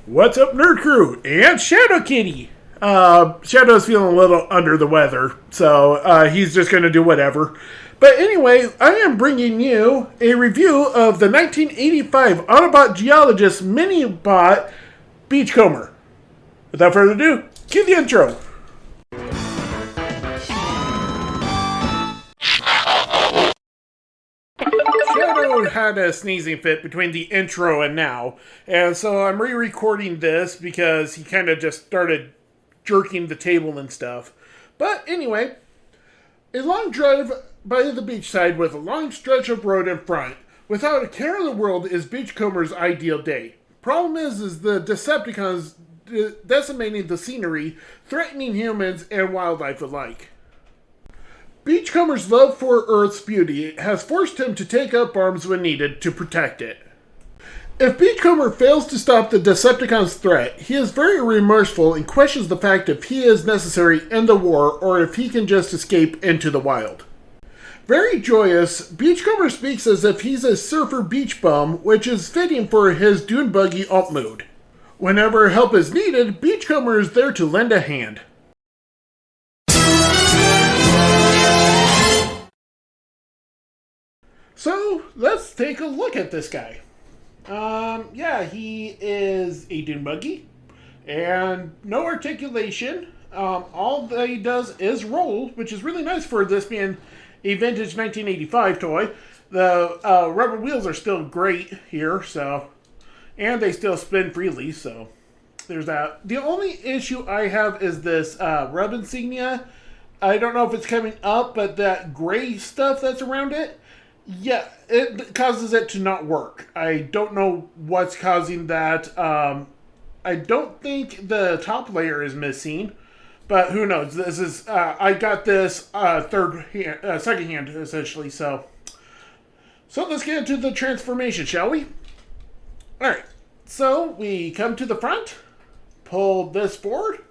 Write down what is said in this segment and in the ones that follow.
What's up, Nerd Crew? And Shadow Kitty. Shadow's feeling a little under the weather, so he's just going to do whatever. But anyway, I am bringing you a review of the 1985 Autobot Geologist Minibot Beachcomber. Without further ado, cue the intro. Shadow had a sneezing fit between the intro and now, and so I'm re-recording this because he kind of just started jerking the table and stuff. But anyway, a long drive by the beachside with a long stretch of road in front, without a care in the world, is Beachcomber's ideal day. Problem is the Decepticons decimating the scenery, threatening humans and wildlife alike. Beachcomber's love for Earth's beauty has forced him to take up arms when needed to protect it. If Beachcomber fails to stop the Decepticons' threat, he is very remorseful and questions the fact if he is necessary in the war or if he can just escape into the wild. Very joyous, Beachcomber speaks as if he's a surfer beach bum, which is fitting for his dune buggy alt mood. Whenever help is needed, Beachcomber is there to lend a hand. So, let's take a look at this guy. He is a dune buggy, and no articulation. All that he does is roll, which is really nice for this being a vintage 1985 toy. The rubber wheels are still great here, and they still spin freely, so there's that. The only issue I have is this rub insignia. I don't know if it's coming up, but that gray stuff that's around it, yeah, it causes it to not work. I don't know what's causing that. I don't think the top layer is missing, but who knows? This is I got this second hand essentially. So let's get into the transformation, shall we? All right. So we come to the front, pull this forward,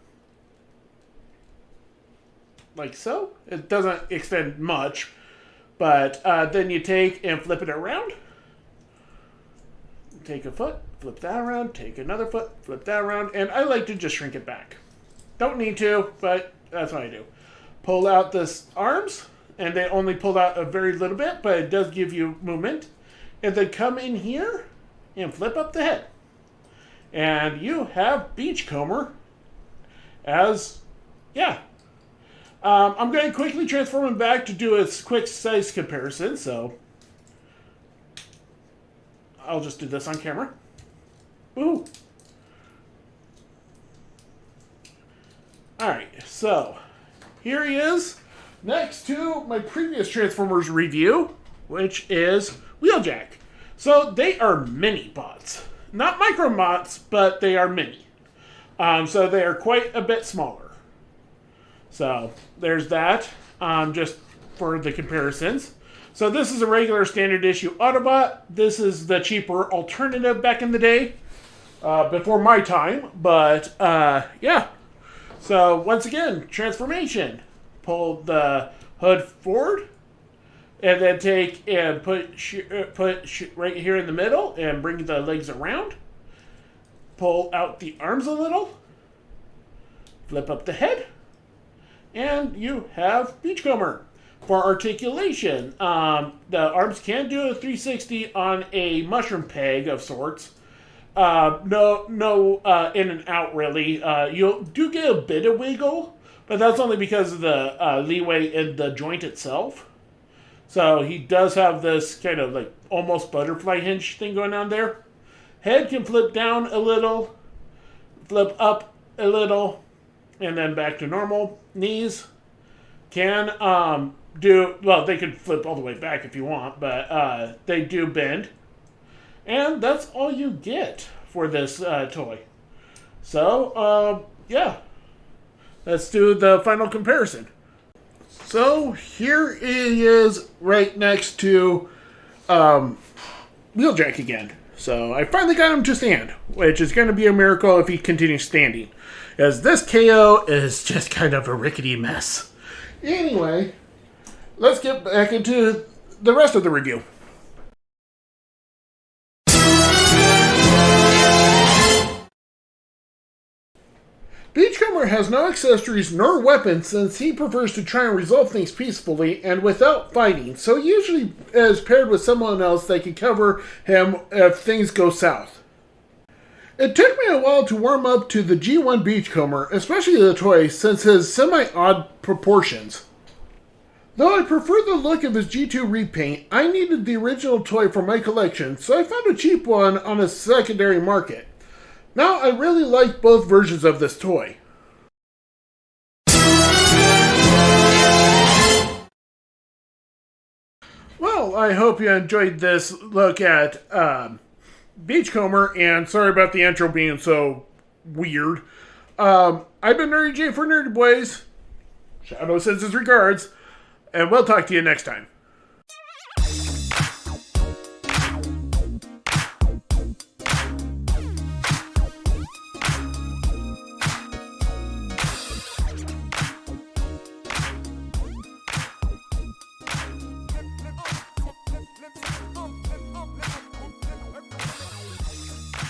like so. It doesn't extend much. But then you take and flip it around. Take a foot, flip that around, take another foot, flip that around, and I like to just shrink it back. Don't need to, but that's what I do. Pull out this arms, and they only pull out a very little bit, but it does give you movement. And then come in here and flip up the head. And you have Beachcomber as, I'm going to quickly transform him back to do a quick size comparison, so I'll just do this on camera. Ooh. Alright, so here he is next to my previous Transformers review, which is Wheeljack. So they are mini bots. Not micro bots, but they are mini. So they are quite a bit smaller. So there's that, just for the comparisons. So this is a regular standard issue Autobot. This is the cheaper alternative back in the day, before my time. But yeah. So once again, transformation. Pull the hood forward, and then take and put right here in the middle, and bring the legs around. Pull out the arms a little. Flip up the head. And you have Beachcomber. For articulation, the arms can do a 360 on a mushroom peg of sorts. No in and out really. You do get a bit of wiggle, but that's only because of the leeway in the joint itself. So he does have this kind of like almost butterfly hinge thing going on there. Head can flip down a little, flip up a little, and then back to normal. Knees can they can flip all the way back if you want, but they do bend. And that's all you get for this toy. So, let's do the final comparison. So, here he is right next to Wheeljack again. So, I finally got him to stand, which is going to be a miracle if he continues standing. As this KO is just kind of a rickety mess. Anyway, let's get back into the rest of the review. Beachcomber has no accessories nor weapons since he prefers to try and resolve things peacefully and without fighting, so usually is paired with someone else that can cover him if things go south. It took me a while to warm up to the G1 Beachcomber, especially the toy, since his semi-odd proportions. Though I prefer the look of his G2 repaint, I needed the original toy for my collection, so I found a cheap one on a secondary market. Now, I really like both versions of this toy. Well, I hope you enjoyed this look at Beachcomber, and sorry about the intro being so weird. I've been Nurdie J for Nurdie Boys. Shadow sends his regards, and we'll talk to you next time.